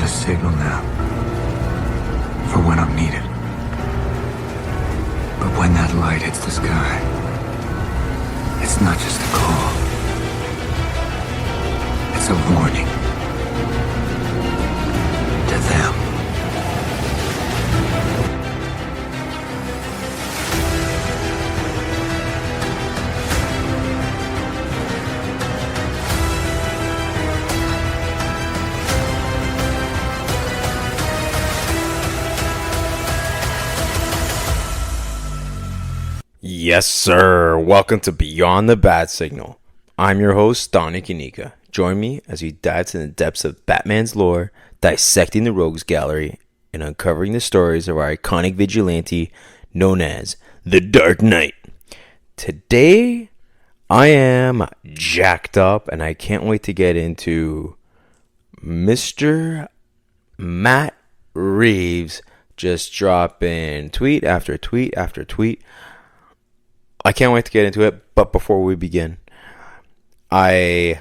signal now for when I'm needed. But when that light hits the sky, it's not just a call. It's a warning to them. Yes, sir. Welcome to Beyond the Bat Signal. I'm your host, Donnie Kanika. Join me as we dive to the depths of Batman's lore, dissecting the Rogues Gallery, and uncovering the stories of our iconic vigilante known as the Dark Knight. Today, I am jacked up, and I can't wait to get into Mr. Matt Reeves just dropping tweet after tweet after tweet. I can't wait to get into it, but before we begin, I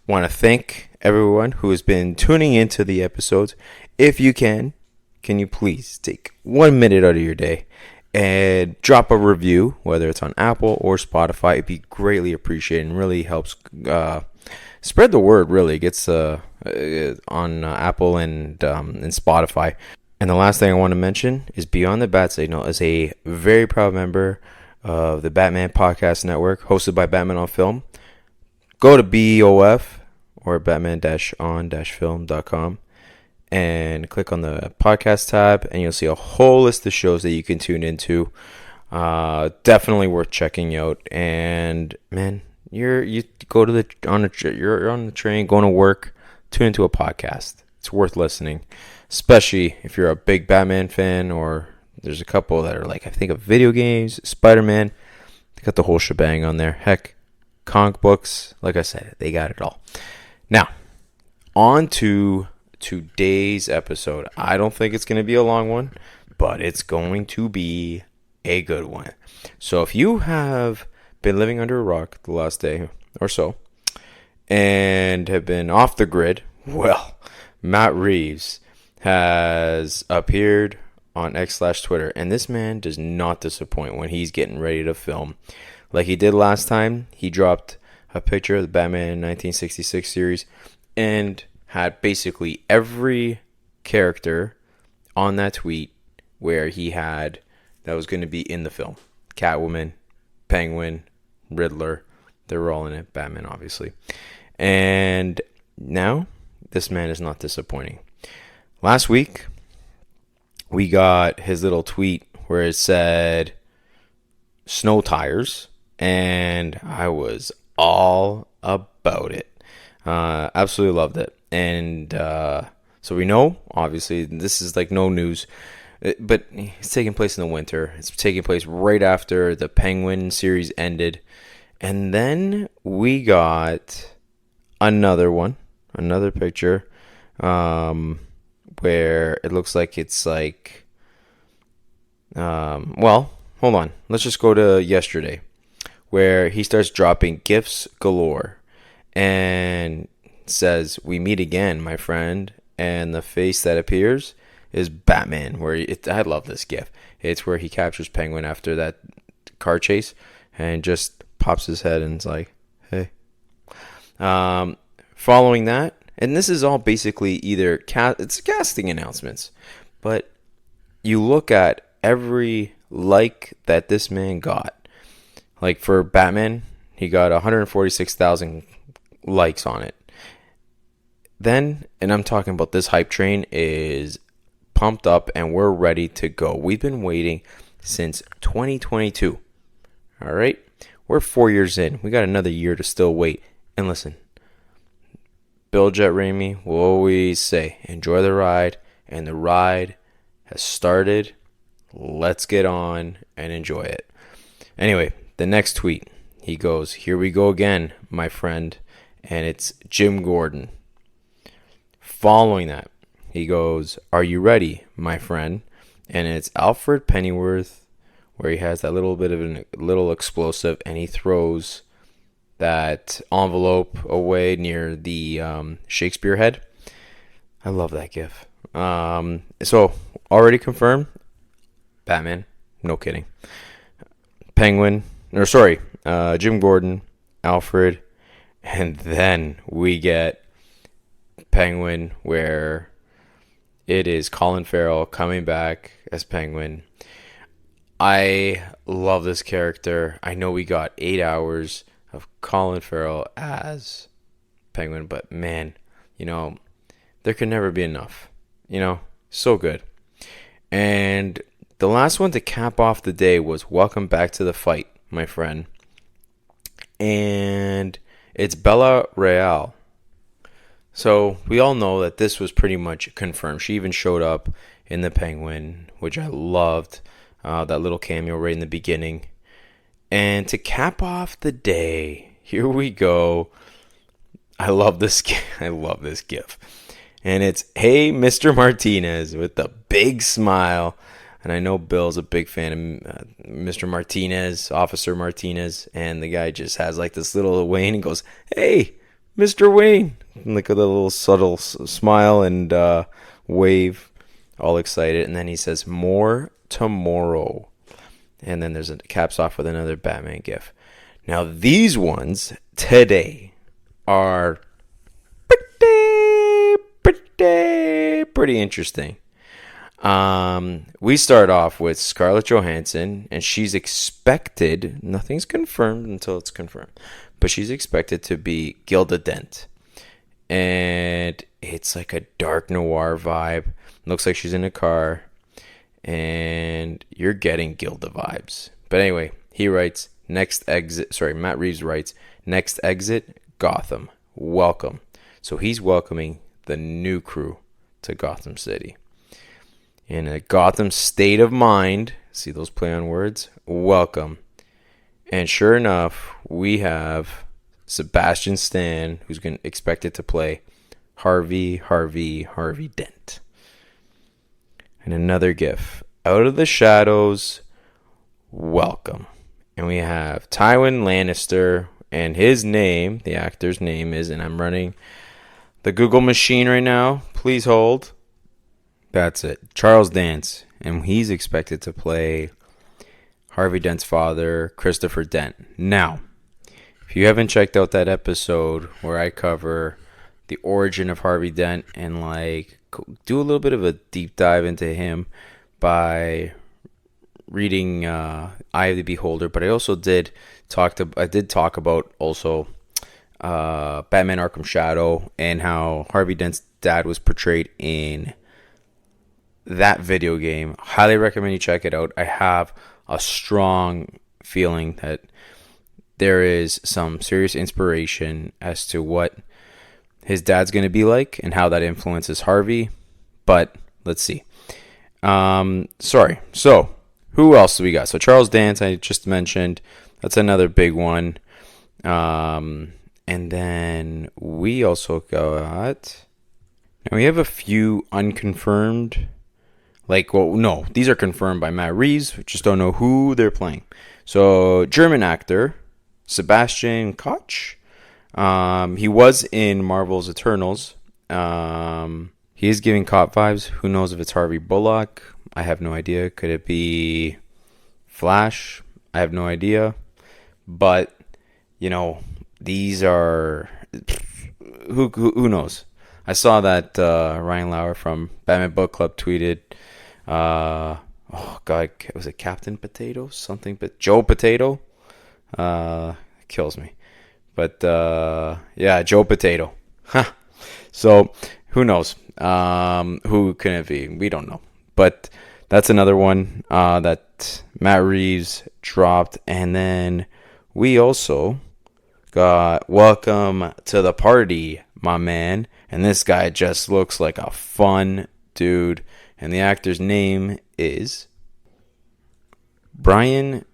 want to thank everyone who has been tuning into the episodes. If you can you please take 1 minute out of your day and drop a review, whether it's on Apple or Spotify. It'd be greatly appreciated and really helps spread the word, really. It gets on Apple and Spotify. And the last thing I want to mention is Beyond the Bat Signal is a very proud member of the Batman Podcast Network, hosted by Batman on Film. Go to BOF or batman-on-film.com and click on the podcast tab, and you'll see a whole list of shows that you can tune into. Definitely worth checking out. And man, you're on the train going to work, tune into a podcast. It's worth listening, especially if you're a big Batman fan, or there's a couple that are like, I think of video games, Spider-Man. They got the whole shebang on there. Heck, comic books. Like I said, they got it all. Now, on to today's episode. I don't think it's going to be a long one, but it's going to be a good one. So if you have been living under a rock the last day or so and have been off the grid, well, Matt Reeves has appeared on X/Twitter, and this man does not disappoint when he's getting ready to film. Like he did last time, he dropped a picture of the Batman 1966 series and had basically every character on that tweet where he had that was going to be in the film. Catwoman, Penguin, Riddler, they were all in it. Batman, obviously. And now, this man is not disappointing. Last week, we got his little tweet where it said snow tires, and I was all about it. Absolutely loved it. And so we know, obviously, this is like no news, but it's taking place in the winter. It's taking place right after the Penguin series ended. And then we got another picture, where it looks like it's like, well, hold on. Let's just go to yesterday, where he starts dropping gifts galore and says, "We meet again, my friend." And the face that appears is Batman, I love this gif. It's where he captures Penguin after that car chase and just pops his head and it's like, hey. Following that, and this is all basically either it's casting announcements, but you look at every like that this man got. Like for Batman, he got 146,000 likes on it. Then, and I'm talking about this hype train is pumped up and we're ready to go. We've been waiting since 2022. All right? We're 4 years in. We got another year to still wait. And listen, Bill Jet Ramey will always say, enjoy the ride, and the ride has started. Let's get on and enjoy it. Anyway, the next tweet, he goes, "Here we go again, my friend," and it's Jim Gordon. Following that, he goes, "Are you ready, my friend?" And it's Alfred Pennyworth, where he has that little bit of a little explosive, and he throws that envelope away near the Shakespeare head. I love that gif. So already confirmed. Batman. No kidding. Penguin. Or sorry, Jim Gordon, Alfred, and then we get Penguin, where it is Colin Farrell coming back as Penguin. I love this character. I know we got 8 hours of Colin Farrell as Penguin, but man, you know, there can never be enough. You know, so good. And the last one to cap off the day was Welcome Back to the Fight, my friend. And it's Bella Real. So we all know that this was pretty much confirmed. She even showed up in the Penguin, which I loved. That little cameo right in the beginning. And to cap off the day, here we go. I love this. I love this gif. And it's, hey, Mr. Martinez, with the big smile. And I know Bill's a big fan of Mr. Martinez, Officer Martinez. And the guy just has like this little Wayne and goes, hey, Mr. Wayne. Like with a little subtle smile and wave, all excited. And then he says, more tomorrow. And then there's a caps off with another Batman gif. Now these ones today are pretty interesting. We start off with Scarlett Johansson, and she's expected, nothing's confirmed until it's confirmed, but she's expected to be Gilda Dent. And it's like a dark noir vibe. Looks like she's in a car, and you're getting Gilda vibes. But anyway, he writes, Matt Reeves writes, next exit, Gotham. Welcome. So he's welcoming the new crew to Gotham City. In a Gotham state of mind, see those play on words? Welcome. And sure enough, we have Sebastian Stan, who's expected to play Harvey Dent. And another gif. Out of the shadows, welcome. And we have Tywin Lannister, and his name, the actor's name is, and I'm running the Google machine right now. Please hold. That's it. Charles Dance. And he's expected to play Harvey Dent's father, Christopher Dent. Now, if you haven't checked out that episode where I cover the origin of Harvey Dent and like do a little bit of a deep dive into him by reading Eye of the Beholder, but I also did talk about also Batman Arkham Shadow and how Harvey Dent's dad was portrayed in that video game. Highly recommend you check it out. I have a strong feeling that there is some serious inspiration as to what his dad's going to be like and how that influences Harvey. But let's see. So who else do we got? So Charles Dance, I just mentioned. That's another big one. And then we also got... Now we have a few unconfirmed. These are confirmed by Matt Reeves. We just don't know who they're playing. So German actor Sebastian Koch. He was in Marvel's Eternals. He is giving cop vibes. Who knows if it's Harvey Bullock? I have no idea. Could it be Flash? I have no idea. But, these are... Who knows? I saw that Ryan Lauer from Batman Book Club tweeted... was it Captain Potato? Something, but Joe Potato? Kills me. But, Joe Potato. So, who knows? Who can it be? We don't know. But that's another one that Matt Reeves dropped. And then we also got Welcome to the Party, my man. And this guy just looks like a fun dude. And the actor's name is Brian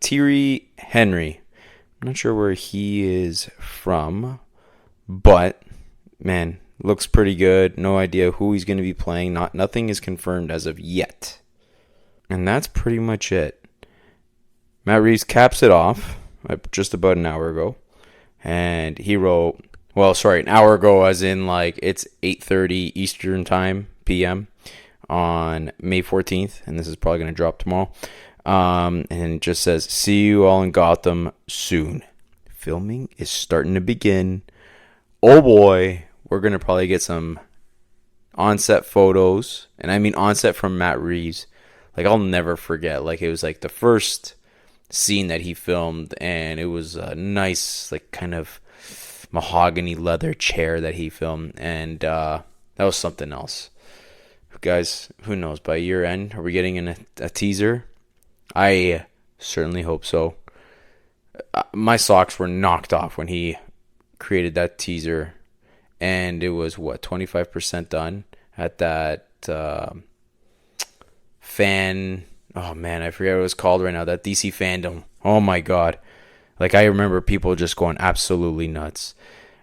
Tyree Henry. I'm not sure where he is from, but man, looks pretty good. No idea who he's going to be playing. Nothing is confirmed as of yet. And that's pretty much it. Matt Reeves caps it off just about an hour ago. And he wrote, Well, sorry, an hour ago, as in like it's 8:30 Eastern time PM on May 14th, and this is probably going to drop tomorrow. And it just says, "See you all in Gotham soon. Filming is starting to begin. Oh boy, we're going to probably get some on-set photos, and I mean on-set from Matt Reeves. Like, I'll never forget. Like, it was like the first scene that he filmed, and it was a nice, like, kind of mahogany leather chair that he filmed, and that was something else. Guys, who knows? By year end, are we getting in a teaser? I certainly hope so. My socks were knocked off when he created that teaser, and it was 25% done at that fan. Oh man, I forget what it was called right now. That DC fandom. Oh my god. Like, I remember people just going absolutely nuts.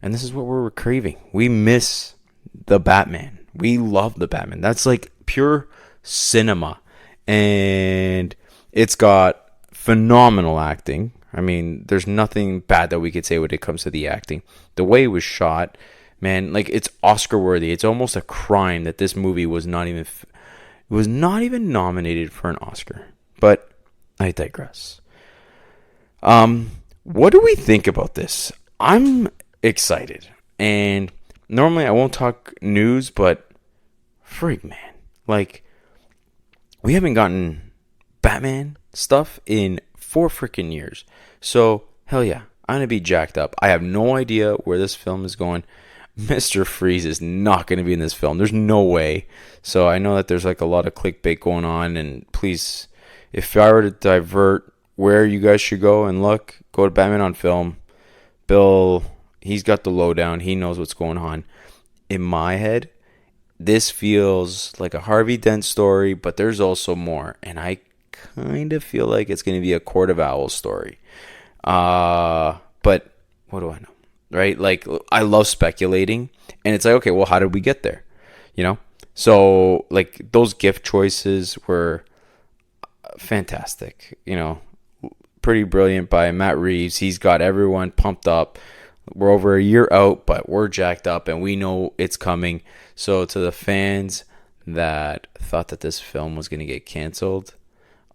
And this is what we're craving. We miss the Batman. We love the Batman. That's like pure cinema. And it's got phenomenal acting. I mean, there's nothing bad that we could say when it comes to the acting. The way it was shot, man, like, it's Oscar worthy. It's almost a crime that this movie was not even nominated for an Oscar. But I digress. What do we think about this? I'm excited. And normally I won't talk news, but freak, man. Like, we haven't gotten Batman stuff in 4 freaking years. So, hell yeah, I'm going to be jacked up. I have no idea where this film is going. Mr. Freeze is not going to be in this film. There's no way. So, I know that there's like a lot of clickbait going on. And please, if I were to divert where you guys should go and look, go to Batman on Film. Bill, he's got the lowdown. He knows what's going on. In my head, this feels like a Harvey Dent story, but there's also more. And I kind of feel like it's going to be a Court of Owls story. But what do I know? Right? Like, I love speculating. And it's like, okay, well, how did we get there? You know? So, like, those gift choices were fantastic. You know, pretty brilliant by Matt Reeves. He's got everyone pumped up. We're over a year out, but we're jacked up and we know it's coming. So to the fans that thought that this film was going to get canceled,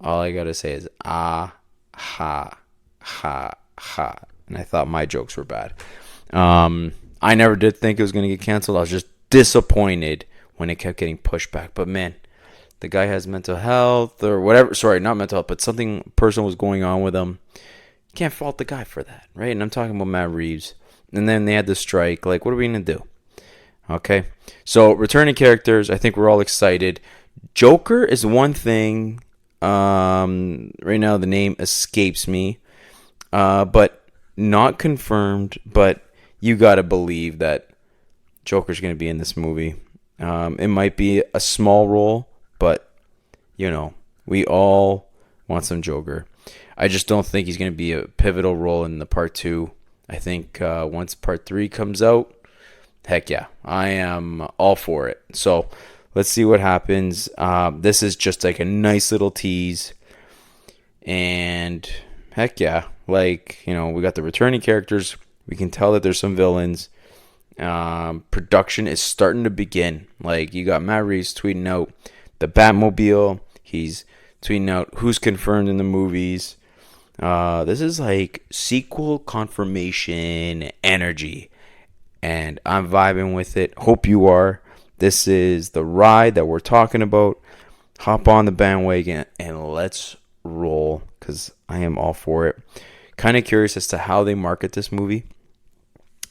all I got to say is, ha, ha, ha. And I thought my jokes were bad. I never did think it was going to get canceled. I was just disappointed when it kept getting pushed back. But man, the guy has mental health or whatever. Sorry, not mental health, but something personal was going on with him. You can't fault the guy for that, right? And I'm talking about Matt Reeves. And then they had the strike. Like, what are we going to do? Okay. So, returning characters, I think we're all excited. Joker is one thing. Right now, the name escapes me. But not confirmed. But you got to believe that Joker's going to be in this movie. It might be a small role. But, you know, we all want some Joker. I just don't think he's going to be a pivotal role in the part 2. I think once part 3 comes out, heck yeah, I am all for it. So let's see what happens. This is just like a nice little tease. And heck yeah, like, you know, we got the returning characters. We can tell that there's some villains. Production is starting to begin. Like, you got Matt Reeves tweeting out the Batmobile. He's tweeting out who's confirmed in the movies. This is like sequel confirmation energy. And I'm vibing with it. Hope you are. This is the ride that we're talking about. Hop on the bandwagon and let's roll. Because I am all for it. Kind of curious as to how they market this movie.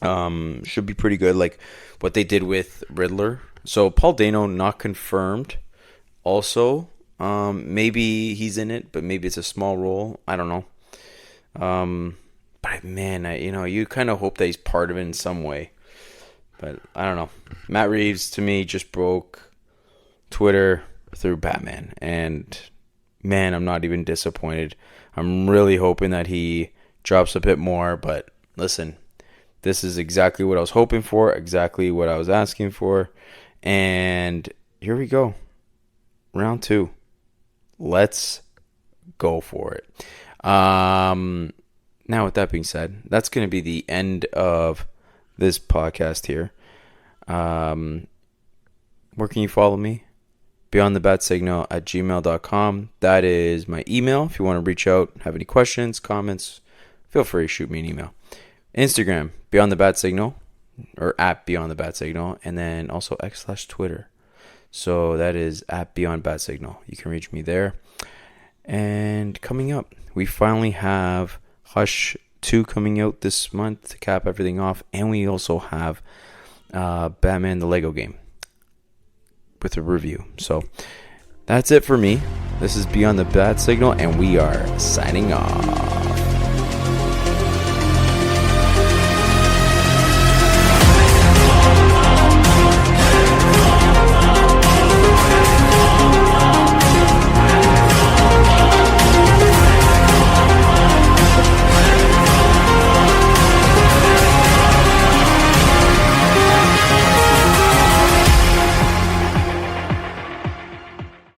Should be pretty good. Like what they did with Riddler. So Paul Dano not confirmed. Also, maybe he's in it, but maybe it's a small role. I don't know. But man, you kind of hope that he's part of it in some way. But I don't know. Matt Reeves, to me, just broke Twitter through Batman. And man, I'm not even disappointed. I'm really hoping that he drops a bit more. But listen, this is exactly what I was hoping for, exactly what I was asking for. And here we go. Round 2. Let's go for it. Now, with that being said, that's going to be the end of this podcast here. Where can you follow me? beyondthebatsignal@gmail.com. That is my email. If you want to reach out, have any questions, comments, feel free to shoot me an email. Instagram, Beyond the Bat Signal, or at Beyond the Bat Signal, and then also X/Twitter. So that is at Beyond Bat Signal. You can reach me there. And coming up, we finally have Hush 2 coming out this month to cap everything off, and we also have Batman the Lego game with a review. So that's it for me. This is Beyond the Bat Signal, and we are signing off.